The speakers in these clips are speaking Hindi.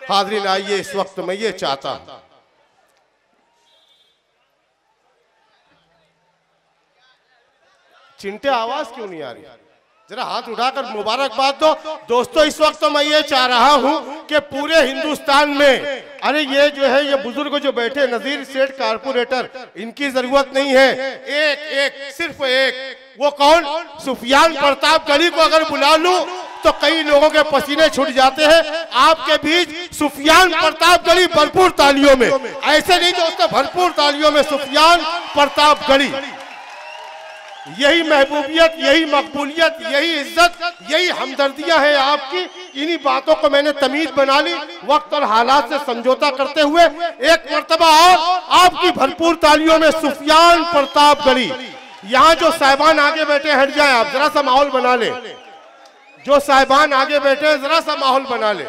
हाज़रीन आइए, इस वक्त मैं ये चाहता हूं, चिंटे आवाज क्यों नहीं आ रही? जरा हाथ उठाकर मुबारकबाद दो। दोस्तों इस वक्त तो मैं ये चाह रहा हूं कि पूरे हिंदुस्तान में, अरे ये जो है, ये बुजुर्ग जो बैठे नजीर सेठ कारपोरेटर, इनकी जरूरत नहीं है, एक सिर्फ एक, वो कौन? सुफियान प्रताप गढ़ी को अगर बुला लूं तो कई लोगों के पसीने छूट जाते हैं। आपके बीच सुफियान प्रताप गढ़ी, भरपूर तालियों में, ऐसे नहीं दोस्तों, भरपूर तालियों में सुफियान प्रताप गढ़ी। यही महबूबियत, यही मकबूलियत, यही इज्जत, यही हमदर्दियां हैं आपकी। इन्हीं बातों को मैंने तमीज बना ली, वक्त और हालात से समझौता करते हुए एक मर्तबा और आपकी भरपूर तालियों में सुफियान प्रताप गढ़ी। यहाँ जो साहिबान आगे बैठे, हट जाए आप, जरा सा माहौल बना ले। जो साहिबान आगे बैठे हैं, जरा सा माहौल बना ले।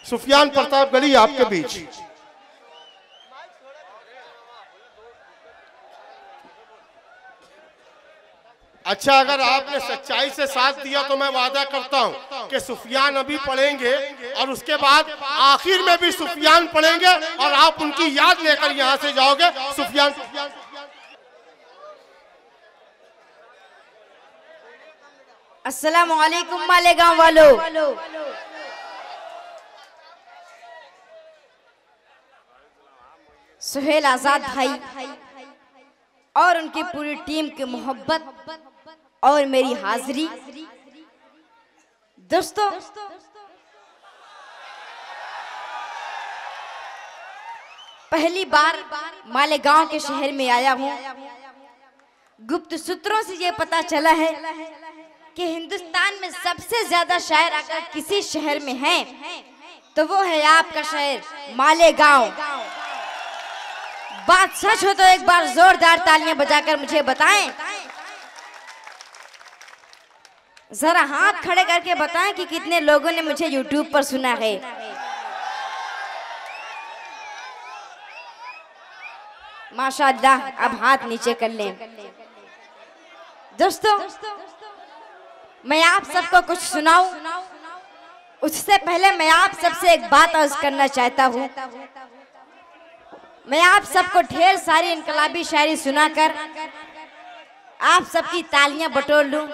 सुफियान प्रताप गढ़ी आपके बीच। अच्छा, अगर आपने सच्चाई से साथ दिया तो मैं वादा करता हूं कि सुफियान अभी पढ़ेंगे और उसके बाद आखिर में भी सुफियान पढ़ेंगे और आप उनकी याद लेकर यहां से जाओगे। सुफियान, अस्सलामु अलैकुम मालेगांव वालों। सुहेल आजाद भाई और उनकी पूरी टीम की मोहब्बत और मेरी हाजिरी। दोस्तों पहली बार मालेगांव के शहर में आया हूँ। गुप्त सूत्रों से ये पता चला है कि हिंदुस्तान में सबसे ज्यादा शायर अगर किसी शहर में हैं तो वो है आपका शहर मालेगांव। बात सच हो तो एक बार जोरदार तालियां बजाकर मुझे बताएं, जरा हाथ खड़े करके बताएं कि कितने लोगों ने मुझे YouTube पर सुना है। माशाअल्लाह, अब हाथ नीचे कर लें। दोस्तों मैं आप सबको कुछ सुनाऊं, उससे पहले मैं आप सबसे एक बात अर्ज करना चाहता हूं। मैं आप सबको ढेर सारी इनकलाबी शायरी सुनाकर आप सबकी तालियां बटोर लूं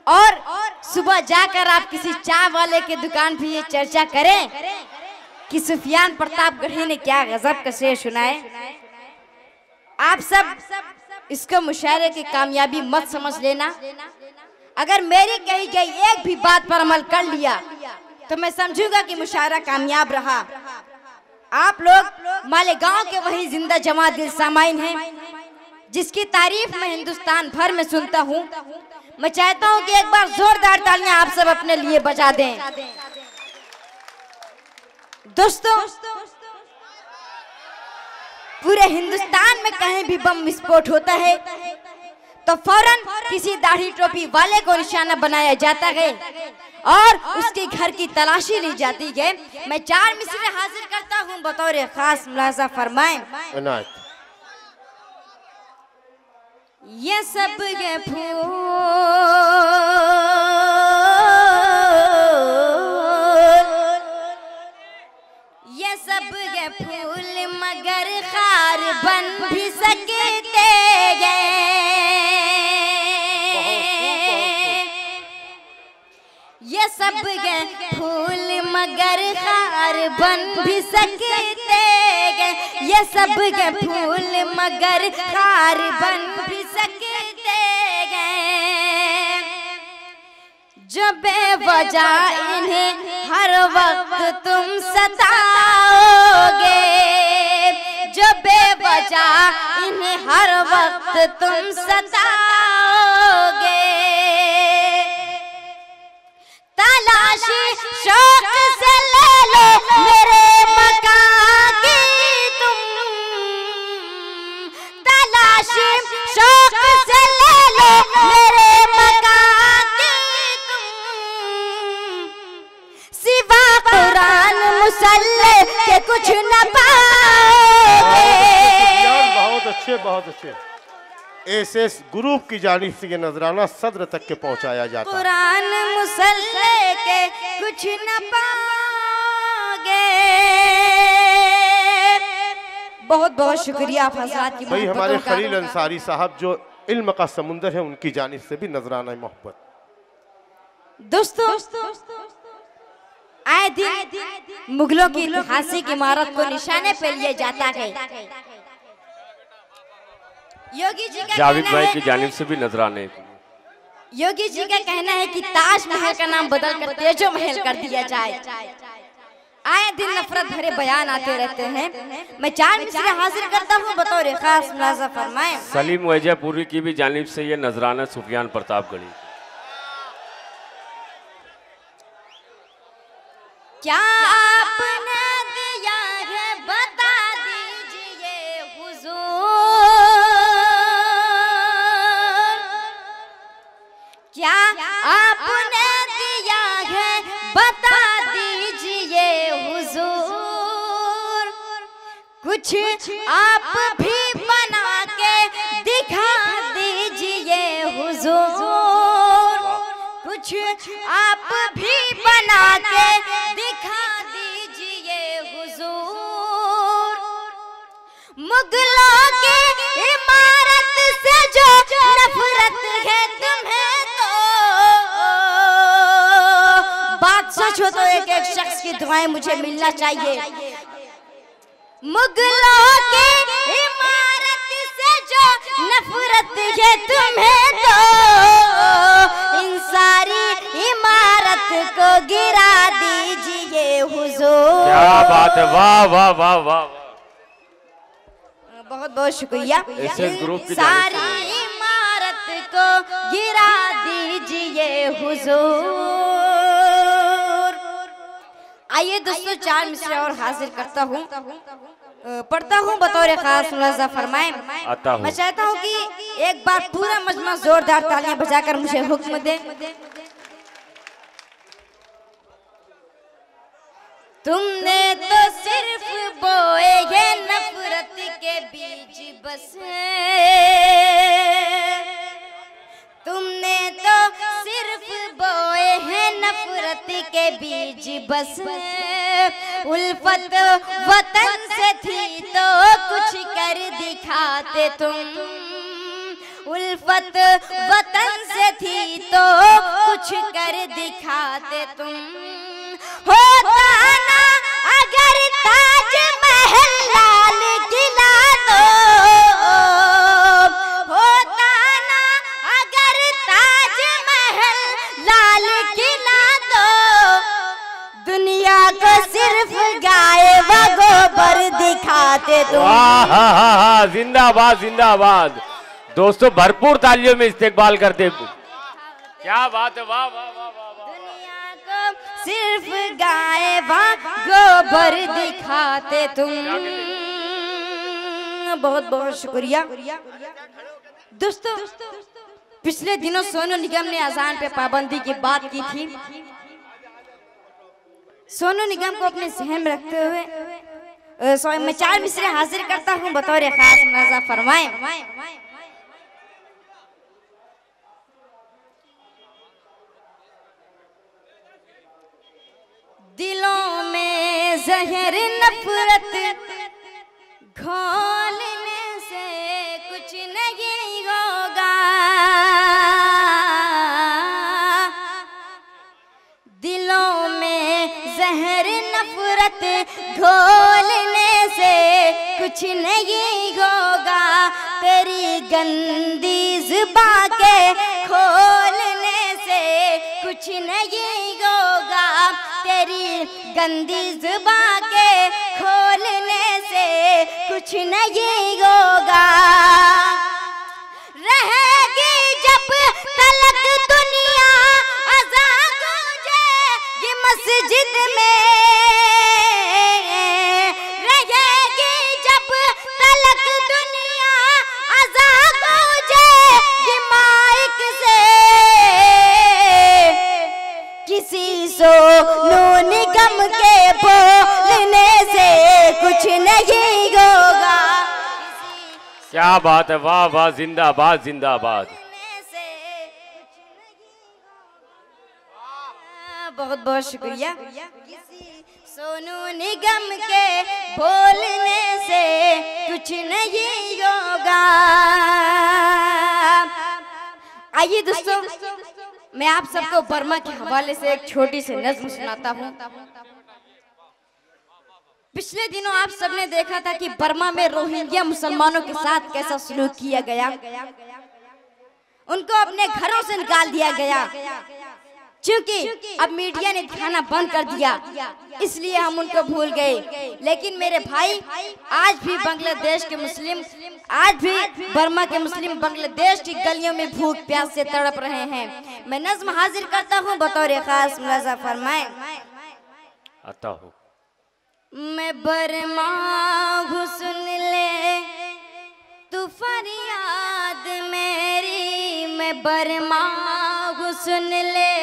और सुबह जाकर आप किसी चाय वाले के दुकान भी ये चर्चा करें कि सुफियान प्रताप गढ़ी ने क्या गजब का शेर सुनाए। आप सब इसको मुशायरे की कामयाबी मत समझ लेना। अगर मेरी कही गई एक भी बात पर अमल कर लिया तो मैं समझूंगा कि मुशायरा कामयाब रहा। आप लोग मालेगांव के वही जिंदा जमा दिल सामाइन हैं जिसकी तारीफ मैं हिंदुस्तान भर में सुनता हूं। मैं चाहता हूं कि एक बार जोरदार तालियां आप सब अपने लिए बजा दें। दोस्तों पूरे हिंदुस्तान में कहीं भी बम विस्फोट होता है तो फौरन किसी दाढ़ी टोपी वाले को निशाना बनाया जाता है और उसके घर की तलाशी ली जाती है। मैं 4 मिसरें हाजिर करता हूं, बतौर खास मुलाजा फरमाएं। ये सब ये फूल, ये सब ये फूल मगर खार बन भी सकते हैं। ये सब ये फूल मगर खार बन भी सकते हैं। ये सब ये फूल मगर खार बन भी सकते हैं। जो बेवजह इन्हें हर वक्त तुम सताओगे, जो बेवजह इन्हें हर वक्त तुम सताओगे। तलाशी शौक से ले लो मेरे मकान की तुम, तलाशी शौक से ले लो मेरे मकान की तुम। सिवा कुरान मुसल्ले के कुछ न पाओगे। बहुत अच्छे, बहुत अच्छे। एसएस ग्रुप की जानिब से ये नजराना सदर तक के पहुंचाया जाता है। कुरान मुसल्ले के कुछ न पाओगे। बहुत बहुत शुक्रिया आप हजरात की भाई हमारे मोहब्बतों का। खलील अंसारी साहब जो इल्म का समुंदर है, उनकी जानिब से भी नजराना मोहब्बत। दोस्तों आए दिन मुगलों की ऐतिहासिक इमारत को निशाने पे लिए जाता है। योगी जी का जावेद कहना भाई है, की जानिब से भी नजराने। योगी जी का कहना है कि ताजमहल का नाम बदल कर तेजो महल कर दिया जाए। आए दिन नफरत भरे बयान आते रहते हैं। मैं 4 मिसरे हाजिर करता हूँ बतौर खास मुलाजा फरमाएं। सलीम वैजयपुरी की भी जानिब से ये नजराना सुफियान प्रतापगढ़ी। क्या आपने दिया है बता दीजिए हुजूर, क्या आपने दिया है बता दीजिए हुजूर, कुछ आप भी बना के दिखा दीजिए हुजूर, कुछ आप भी बना के दिखा दीजिए हुजूर। मुगलों की इमारत से जो नफरत है तुम्हें, तो बात सच हो तो एक एक शख्स की दुआएं मुझे मिलना चाहिए। मुगलों की इमारत से जो नफरत है तुम्हें, तो इन सारी इमारत को गिरा दीजिए हुजूर। क्या बात है, वाह वाह वाह वाह। बहुत बहुत शुक्रिया। SS ग्रुप की सारी इमारत को गिरा दीजिए हुजूर। आइए दोस्तों 4 मिसरे और हाजिर करता हूँ, पढ़ता हूँ बतौर खास मुलाजा फरमाएं। आता हूँ। मैं चाहता हूँ कि एक बार पूरा मजमा जोरदार तालियां बजाकर मुझे हुक्म दे। तुमने तो सिर्फ बोए हैं नफरत के बीज बस, तुमने तो सिर्फ बोए हैं नफरत के बीज बस। उल्फत वतन से थी तो कुछ कर दिखाते तुम, उल्फत वतन से थी तो कुछ कर दिखाते तुम। होता ना अगर ताजमहल लाल किला, तो होता ना अगर ताजमहल लाल किला, तो दुनिया को सिर्फ गाय व गोबर दिखाते तुम। वाह, जिंदाबाद जिंदाबाद। दोस्तों भरपूर तालियों में इस्तेकबाल करते। क्या बात है, वाह वाह वाह वाह। दुनिया को सिर्फ गाय व गोबर दिखाते तुम। बहुत बहुत शुक्रिया दोस्तों। पिछले दिनों सोनू निगम ने अजान पे पाबंदी की बात की थी। सोनू निगम को अपने जहन में रखते हुए मैं 4 मिसरे हाजिर करता हूँ बतौर खास मुलाजा फरमाएं। दिलों में जहर नफरत घोलने से कुछ नहीं होगा, दिलों में जहर नफरत घोलने से कुछ नहीं होगा। तेरी गंदी जुबां के खोलने से कुछ नहीं होगा, तेरी गंदी जुबां के खोलने से कुछ नहीं होगा। रहेगी जब तलक दुनिया अज़ान गूंजेगी मस्जिद में, रहेगी जब तलक दुनिया अज़ान गूंजेगी माइक से। किसी सोनू निगम के बोलने से कुछ नहीं होगा। क्या बात है, वाह वाह, जिंदाबाद जिंदाबाद। बहुत बहुत शुक्रिया। किसी सोनू निगम के बोलने से कुछ नहीं होगा। आइए दोस्तों, मैं आप सबको बर्मा के हवाले से एक छोटी सी नज्म सुनाता हूँ। पिछले दिनों आप सबने देखा था कि बर्मा में रोहिंग्या मुसलमानों के साथ कैसा सलूक किया गया। उनको अपने घरों से निकाल दिया गया, क्योंकि अब मीडिया ने दिखाना बंद कर दिया, इसलिए हम उनको भूल गए। लेकिन मेरे भाई, आज भी बांग्लादेश के मुस्लिम, आज भी बर्मा के मुस्लिम बांग्लादेश की गलियों में भूख प्यास से तड़प रहे हैं। मैं नज्म हाजिर करता हूँ बतौर खास, मुलाजा फरमाए। आता हूँ। मैं बर्मा हूँ, सुन ले तू फरियाद मेरी। मैं बर्मा हूँ, सुन ले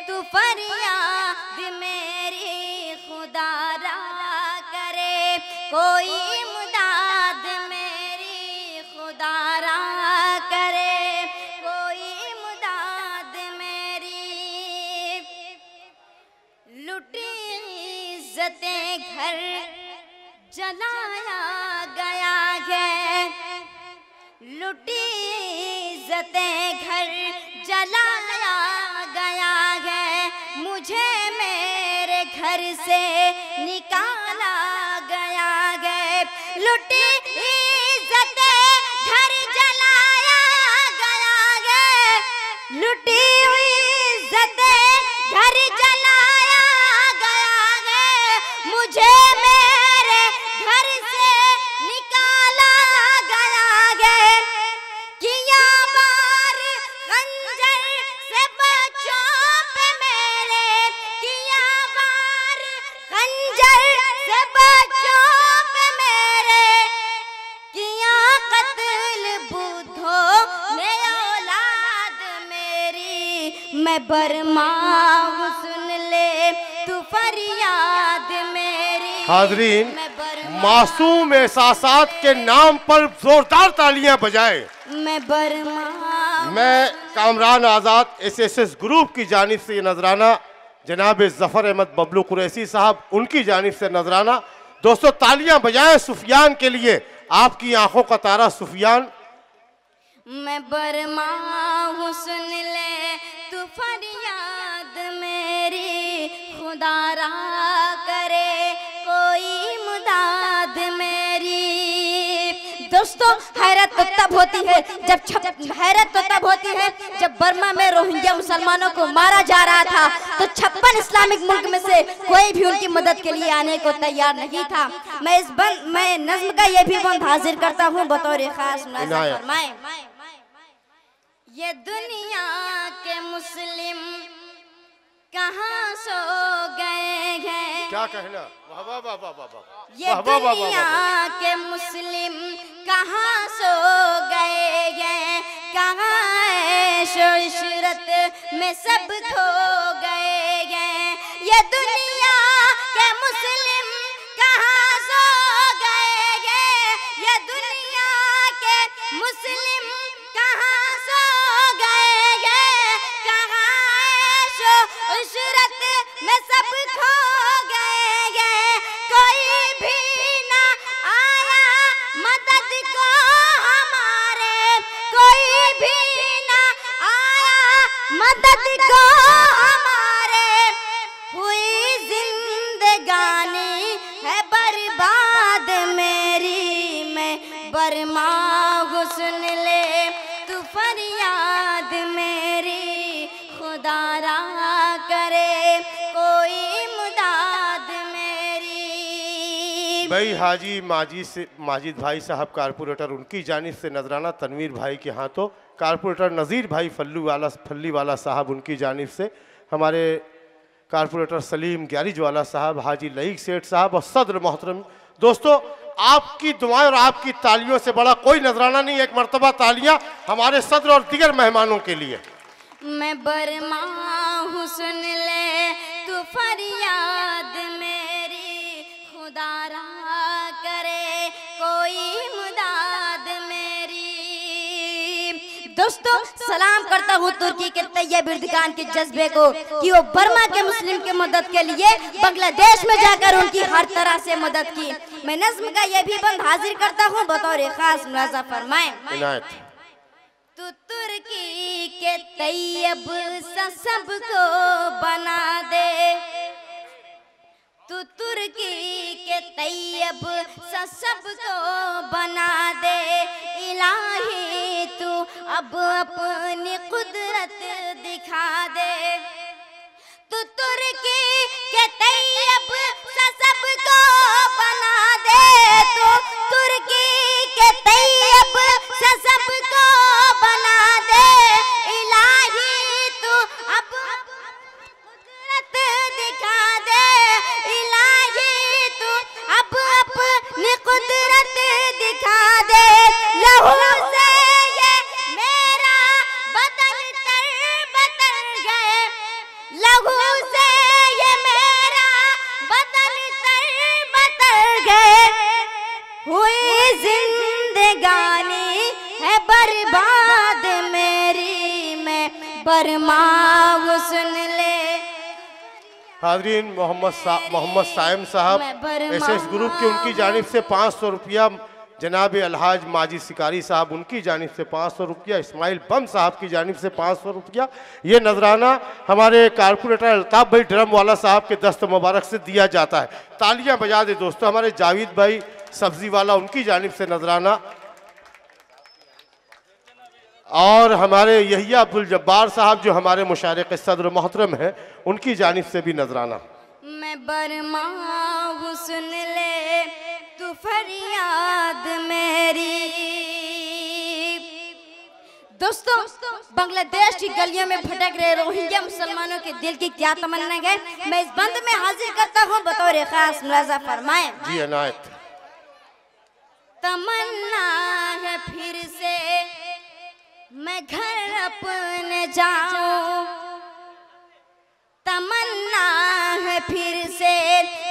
तू फरियाद मेरी। खुदा रा करे कोई इमदाद मेरी। खुदा रा करे कोई इमदाद मेरी। लुटी इज्जतें घर जलाया गया है। लुटी इज्जतें घर जलाया गया है। मुझे मेरे घर से निकाला गया है। लुटी इज्जतें घर जलाया गया है। लुटी इज्जतें घर जलाया गया है। मुझे मेरे घर से निकाला गया है। किया वार खंजर से बच्चों पे मेरे। किया वार खंजर से बच्चों पे मेरे। किया कत्ल बुद्धों ने औलाद मेरी। मैं बर्मा हूँ, सुन ले तू फरियाद मेरी। हाजरीन, मासूम एहसासात के नाम पर जोरदार तालियां बजाए। मैं बर्मा, मैं कामरान आज़ाद SSS ग्रुप की जानिब से ये नजराना जनाब जफर अहमद बबलू कुरैशी साहब, उनकी जानिब से नजराना। दोस्तों तालियां बजाएं सुफियान के लिए, आपकी आंखों का तारा सुफियान। मैं बर्मा हूँ, सुन ले तू फरियाद मेरी। खुदा रा करे कोई इमदाद मेरी। दोस्तों हैरत तो तब होती है जब बर्मा में रोहिंग्या मुसलमानों को मारा जा रहा था, तो 56 इस्लामिक मुल्क में से कोई भी उनकी मदद के लिए आने को तैयार नहीं था। मैं नज्म का ये भी बंद हाजिर करता हूँ बतौर खास, मुलाजा फरमाए। ये दुनिया के मुस्लिम कहाँ सो गए हैं। क्या कहना, वाह वाह वाह वाह वाह वाह। ये दुनिया के मुस्लिम कहाँ सो गए हैं। कहाँ ऐशो इशरत में सब खो गए हैं। ये दुनिया के मुस्लिम कहाँ सो गए हैं। ये दुनिया के मुस्लिम कहाँ सो गए हैं। कहाँ ऐशो इशरत में सब खो गए हैं। कोई भी ना आया मदद को हमारे। कोई भी ना आया मदद को हमारे। हुई जिंदगानी है बर्बाद मेरी। मैं बर्मा हूँ, सुन ले तू फरियाद मेरी। खुदा रा करे कोई इमदाद मेरी। भाई हाजी माजिद भाई साहब कारपोरेटर, उनकी जानिब से नजराना तनवीर भाई के हाथों। कारपोरेटर नज़ीर भाई फल्लीवाला साहब, उनकी जानिब से हमारे कारपोरेटर सलीम ग्यारिजवाला साहब, हाजी लईक सेठ साहब और सदर मोहतरम। दोस्तों आपकी दुआएं और आपकी तालियों से बड़ा कोई नजराना नहीं। एक मर्तबा तालियां हमारे सदर और दीगर मेहमानों के लिए। मैं बर्मा हूँ, सुन ले तू फरियाद मेरी। खुदा रा करे कोई इमदाद मेरी। दोस्तों सलाम करता हूँ तुर्की के तैयब इर्तिकान के जज्बे को कि वो बर्मा के मुस्लिम की मदद के लिए बांग्लादेश में जाकर उनकी हर तरह से मदद की। मैं नज्म का ये भी बंद हाजिर करता हूँ बतौर खास मुलाजा फरमाएं। तू तुर्की के तैयब सा सबको बना दे, तू तुर्की के तैयब सा सबको बना दे, इलाही तू अब अपनी कुदरत दिखा दे। तू तुर्की के तैयब सा सबको बना दे, तू तुर्की के तैयब सा सबको बना दे, इलाही तू अब कुदरत दिखा दे, इलाही तू अब अपनी कुदरत दिखा दे। लहू से ये मेरा बदन तर बदल गए, लहू से ये मेरा बदन तर बदल गए, हुई जिंदगानी है बर्बाद मेरी, मैं बर्मा सुन ले। हाजरीन मोहम्मद साइम साहब SS ग्रुप की उनकी जानिब से 500 रुपया, जनाब अलहाज माजी सिकारी साहब उनकी जानिब से 500 रुपया, इस्माइल बम साहब की जानिब से 500 रुपया। ये नजराना हमारे कारपोरेटर अल्ताफ भाई ड्रम वाला साहब के दस्त मुबारक से दिया जाता है। तालियां बजा दे दोस्तों। हमारे जावेद भाई सब्जी वाला उनकी जानिब से नजराना, और हमारे यहिया अब्दुल जब्बार साहब जो हमारे मुशारिक सदर मोहतरम हैं उनकी जानिब से भी नजराना। मैं बर्मा सुन ले तू फरियाद मेरी। दोस्तों बांग्लादेश की गलियों में भटक रहे रोहिंग्या मुसलमानों के दिल की क्या तमन्ना है, मैं इस बंद में हाजिर करता हूँ बतौर खास मुलाजा फरमाएं। जी अनायत। तमन्ना है फिर से मैं घर अपने जाऊं, तमन्ना है फिर से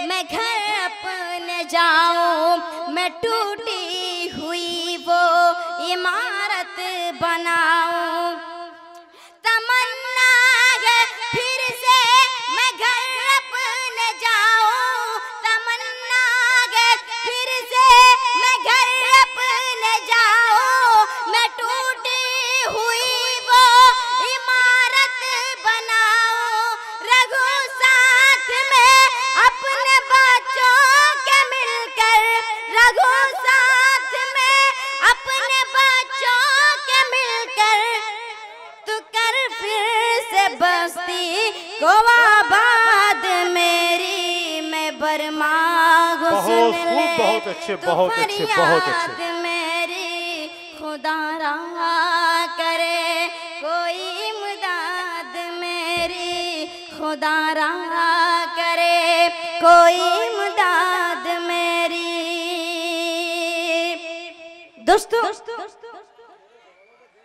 मैं घर अपने जाऊं, मैं टूटी हुई वो इमारत बनाऊं। तमन्ना है फिर से मैं घर अपने जाऊं, तमन्ना है फिर से मैं घर अपने जाऊं, मैं टूटी हुई वो इमारत बनाऊं। रघु साथ में अपने बच्चों के मिलकर, रघु साथ में अपने बच्चों के मिलकर, तू कर फिर से बस्ती को आबाद मेरी, मैं बर्मा बहुत खूब, बहुत अच्छे, बहुत अच्छे, बहुत अच्छे। मेरी खुदा रहा करे कोई इमदाद मेरी, खुदा रहा करे कोई इमदाद मेरी। दोस्तों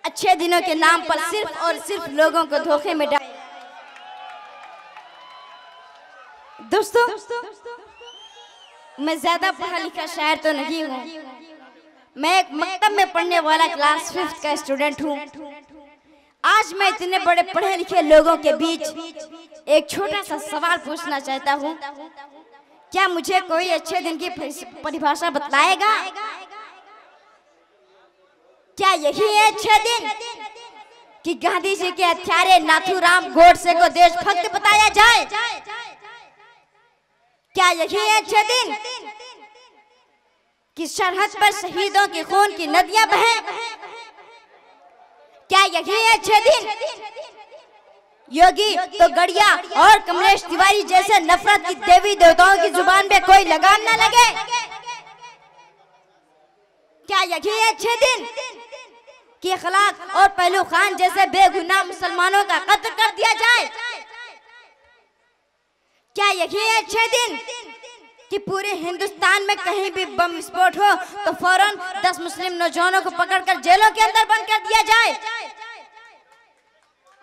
अच्छे दिनों के नाम पर सिर्फ और सिर्फ लोगों को धोखे में डाल। दोस्तों मैं ज्यादा पढ़ा लिखा शायर तो नहीं हूँ, मैं एक मकतब में पढ़ने वाला क्लास 5 का स्टूडेंट हूँ। आज मैं इतने बड़े पढ़े लिखे लोगों के बीच एक छोटा सा सवाल पूछना चाहता हूँ, क्या मुझे कोई अच्छे दिन की परिभाषा बतलाएगा? क्या यही है अच्छे दिन कि गांधी जी के हत्यारे नाथूराम गोडसे को देशभक्त बताया जाए? क्या यही है अच्छे दिन कि सरहद पर शहीदों के खून की नदियां बहें? क्या यही है अच्छे दिन योगी तो गड़िया और कमलेश तिवारी जैसे नफरत की देवी देवताओं की जुबान पे कोई लगाम न लगे? क्या यही है अच्छे दिन कि अखलाक और पहलू खान जैसे बेगुनाह मुसलमानों का कत्ल कर दिया जाए? क्या यही है अच्छे दिन कि पूरे हिंदुस्तान में कहीं भी बम विस्फोट हो तो फौरन 10 मुस्लिम नौजवानों को पकड़कर जेलों के अंदर बंद कर दिया जाए?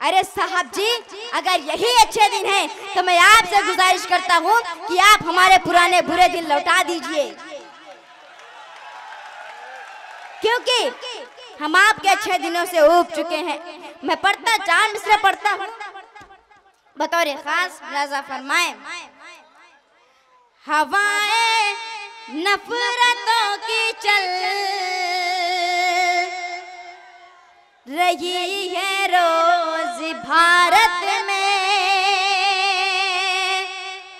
अरे साहब जी, अगर यही अच्छे दिन हैं तो मैं आपसे गुजारिश करता हूँ कि आप हमारे पुराने बुरे दिन लौटा दीजिए। क्योंकि हम आपके अच्छे दिनों से ऊब चुके हैं। मैं पढ़ता 4 मिसरे पढ़ता हूँ, बतौर खास मुलाजा फरमाए। हवाएं नफरतों की चल रही है रोज भारत में,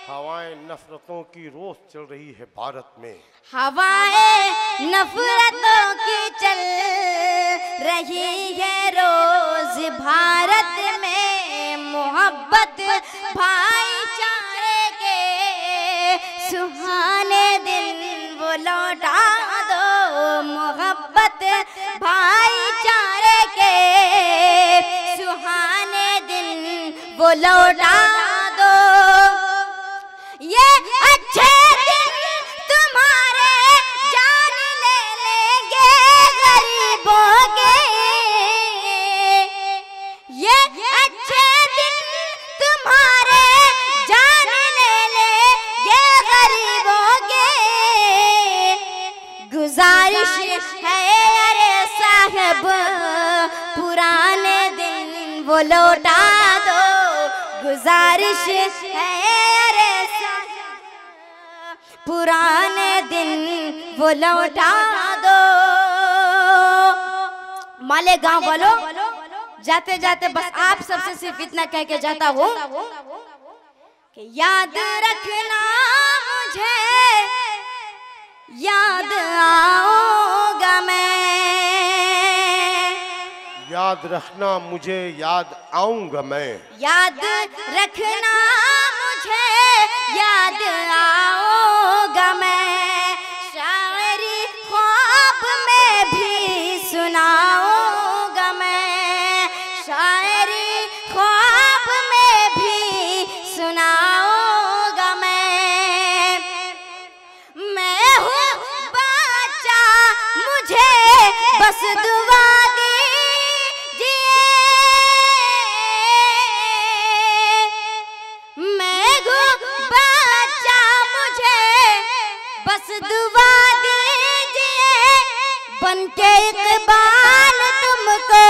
हवाएं नफरतों की रोज चल रही है भारत में, हवाएं नफरतों की चल रही है रोज भारत में। मोहब्बत भाईचारे के सुहाने दिन वो लौटा दो, मोहब्बत भाईचारे के सुहाने दिन वो लौटा दो। ये अच्छे दिन तुम्हारे जान ले लेंगे गरीबों के, ये अच्छे दिन तुम्हारे जान ले लेंगे गरीबों के। गुजारिश है अरे साहब पुराने दिन वो लौटा दो, गुजारिश है अरे पुराने दिन वो लौटा दो। माले गांव वालों, जाते जाते बस आप सबसे सिर्फ इतना कह के जाता हूँ कि याद रखना मुझे याद आऊंगा मैं, याद रखना मुझे याद आऊंगा मैं, याद रखना मुझे याद आऊंगा मैं। शायरी ख्वाब में भी सुनाऊंगा मैं, शायरी ख्वाब में भी सुनाऊंगा मैं। मैं हूँ बच्चा मुझे बस दुआ दुआ दीजिए, बनके इकबाल तुमको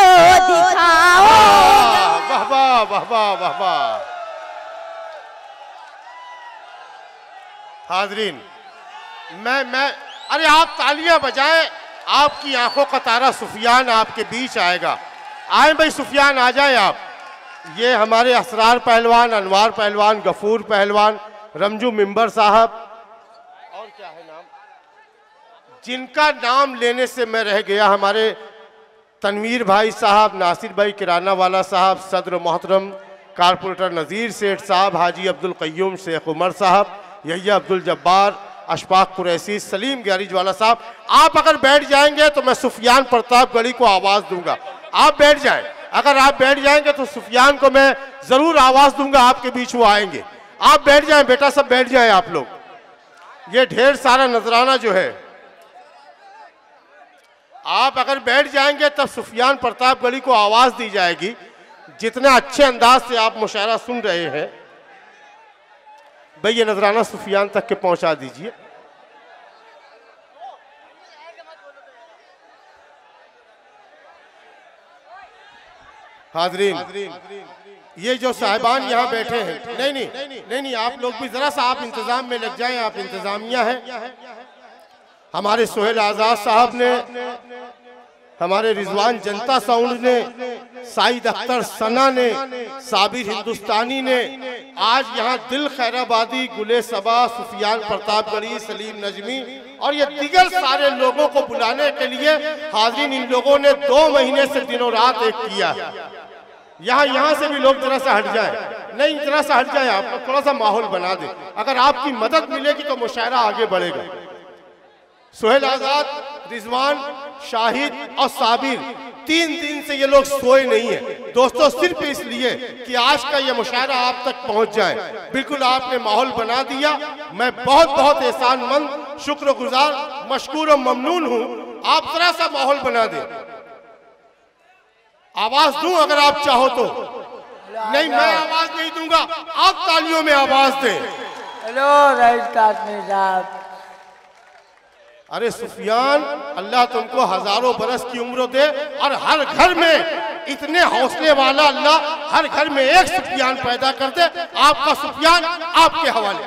दिखाओ। वाह वाह वाह वाह वाह वाह। हाजरीन, मैं अरे आप तालियां बजाएं, आपकी आंखों का तारा सुफियान आपके बीच आएगा। आए भाई सुफियान, आ जाए आप। ये हमारे असरार पहलवान, अनवार पहलवान, गफूर पहलवान, रमजू मिंबर साहब, और क्या है नाम, जिनका नाम लेने से मैं रह गया, हमारे तनवीर भाई साहब, नासिर भाई किराना वाला साहब, सदर मोहतरम कारपोरेटर नज़ीर सेठ साहब, हाजी अब्दुल क़य्यूम शेख उमर साहब, यहिया अब्दुल जब्बार, अशफाक कुरैशी, सलीम गैरिज वाला साहब। आप अगर बैठ जाएंगे तो मैं सुफियान प्रतापगढ़ी को आवाज़ दूंगा। आप बैठ जाएं, अगर आप बैठ जाएंगे तो सुफियान को मैं ज़रूर आवाज़ दूंगा, आपके बीच वो आएंगे। आप बैठ जाएं बेटा, सब बैठ जाएं आप लोग। ये ढेर सारा नजराना जो है, आप अगर बैठ जाएंगे तब सुफियान प्रतापगढ़ी को आवाज़ दी जाएगी। जितना अच्छे अंदाज से आप मुशायरा सुन रहे हैं, भाई ये नजराना सुफियान तक के पहुंचा दीजिए। हाजरीन, ये जो साहिबान यहाँ बैठे हैं, नहीं, आप लोग भी जरा सा आप इंतजाम में लग जाएं। आप इंतजामिया है, हमारे सोहेल आजाद साहब ने, हमारे रिजवान जनता साउंड ने, साइद अख्तर सना ने, साबिर हिंदुस्तानी ने, आज यहाँ दिल खैराबादी, गुले सबा, सुफियान प्रतापगढ़ी, सलीम नजमी और ये दिगर सारे लोगों को बुलाने के लिए हाजिरीन, इन लोगों ने 2 महीने से दिनों रात एक किया। यहाँ से भी लोग जरा सा हट जाए, नहीं जरा सा हट जाए, आप थोड़ा सा माहौल बना दे। अगर आपकी मदद मिलेगी तो मुशायरा आगे बढ़ेगा। सोहेल आजाद, रिजवान, शाहिद और साबिर, 3 दिन से ये लोग सोए नहीं है दोस्तों, सिर्फ इसलिए कि आज का ये मुशायरा आप तक पहुंच जाए। बिल्कुल आपने माहौल बना दिया। मैं बहुत बहुत एहसानमंद, शुक्रगुजार, मशकूर और ममनून हूँ। आप जरा सा माहौल बना दें। आवाज दूं अगर आप चाहो तो? नहीं, मैं आवाज नहीं दूंगा, आप तालियों में आवाज दें। हेलो रईस कासमी साहब, अरे सुफियान, अल्लाह तुमको हजारों बरस की उम्र दे और हर घर में इतने हौसले वाला अल्लाह हर घर में एक सुफियान पैदा कर दे। आपका सुफियान आपके हवाले।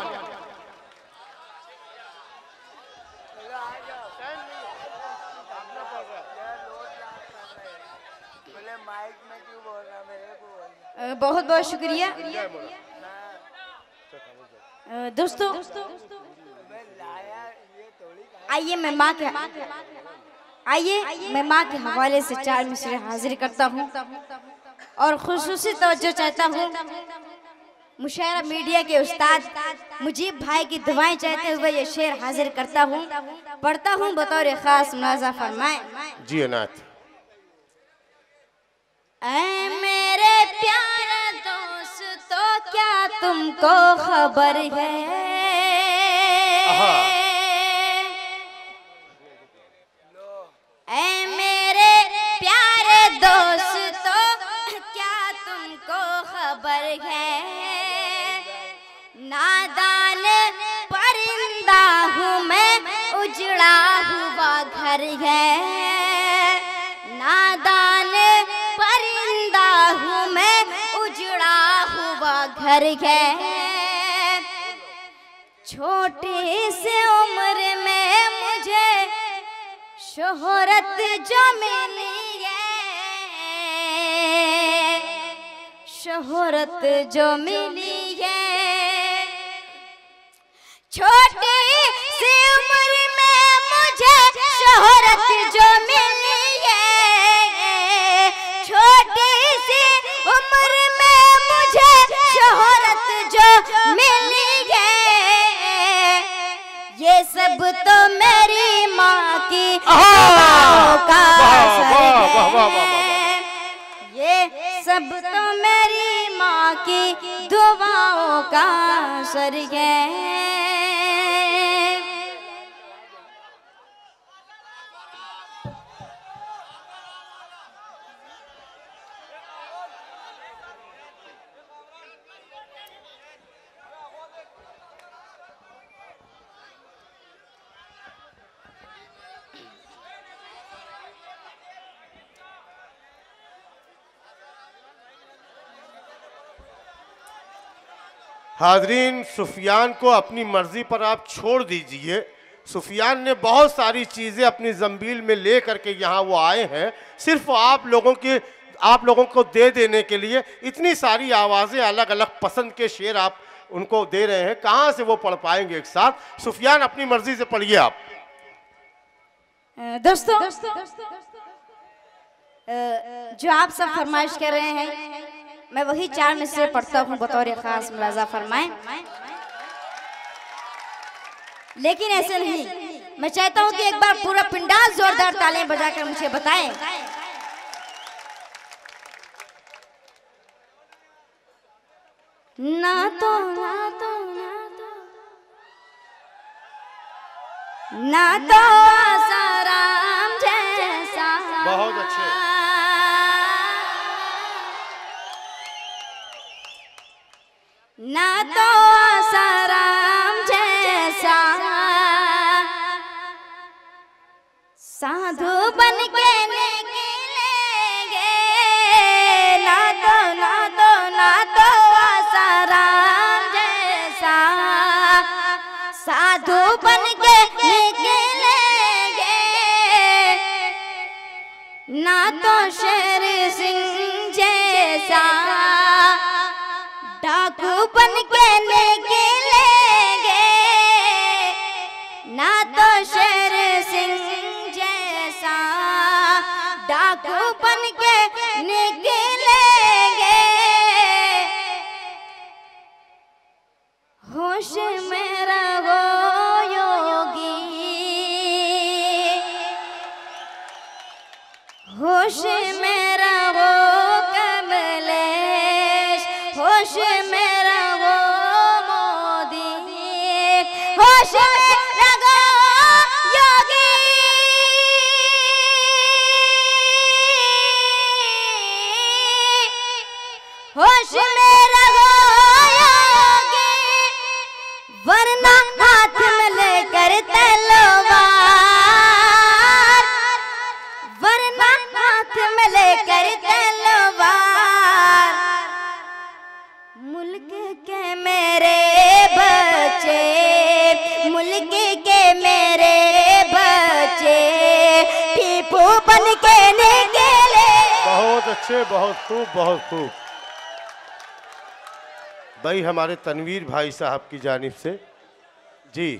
बहुत बहुत शुक्रिया दोस्तों। आइए मैं माँ के हवाले से 4 मिसरे हाजिर करता हूँ और खुसूसी तवज्जो चाहता हूँ मुशायरा मीडिया के उस्ताद मुजीब भाई की दुआएं चाहते हुए ये शेर हाजिर करता हूँ, पढ़ता हूँ बतौर खास मुलाजा फरमाए। जी अनाथ। ऐ मेरे प्यारे दोस्तों क्या तुमको खबर है, ऐ मेरे प्यारे दोस्तों क्या तुमको खबर है, नादान परिंदा हूँ मैं उजड़ा हुआ घर है, नादान परिंदा हूँ मैं उजड़ा हुआ घर है, छोटी सी उम्र में मुझे शोहरत जो मिली है, शोहरत जो मिली है, छोटी सी उम्र में मुझे शोहरत जो मिली है, छोटी सी उम्र में मुझे शोहरत जो मिली है, ये सब तो मेरी माँ की दुआओं का असर है, ये सब तो मेरी माँ की दुआओं का असर है। हाजरीन, सुफियान को अपनी मर्जी पर आप छोड़ दीजिए। सुफियान ने बहुत सारी चीज़ें अपनी जंबील में ले करके यहाँ वो आए हैं, सिर्फ आप लोगों को दे देने के लिए। इतनी सारी आवाज़ें, अलग अलग पसंद के शेर आप उनको दे रहे हैं, कहाँ से वो पढ़ पाएंगे एक साथ। सुफियान, अपनी मर्जी से पढ़िए आप। दोस्तों जो आप सब फरमाइश कर रहे हैं मैं वही 4 मिसरे पढ़ता हूँ बतौर खास मुलाजा फरमाएं। लेकिन ऐसे नहीं, मैं चाहता हूँ कि एक बार पूरा पिंडाल जोरदार तालियां बजाकर मुझे बताएं ना तो आसाराम जैसा। बहुत अच्छे। ना तो आसाराम जैसा साधु बन के निकलेंगे, ना तो आसाराम जैसा साधु बन के निकलेंगे, ना तो शेर सिंह जैसा डाकू बन के निकलेंगे, ना तो शेर सिंह जैसा डाकू बन के निकलेंगे। होश में रहो योगी, होश में रहो कमलेश, होश में रहो मोदी, होश में रहो योगी, होश में रहो योगी, वरना हाथ में लेकर तलवार मुल्क के मेरे बच्चे, मुल्क के मेरे बच्चे, टीपू बन के निकले। बहुत अच्छे, बहुत खूब, बहुत खूब। भाई हमारे तनवीर भाई साहब की जानिब से जी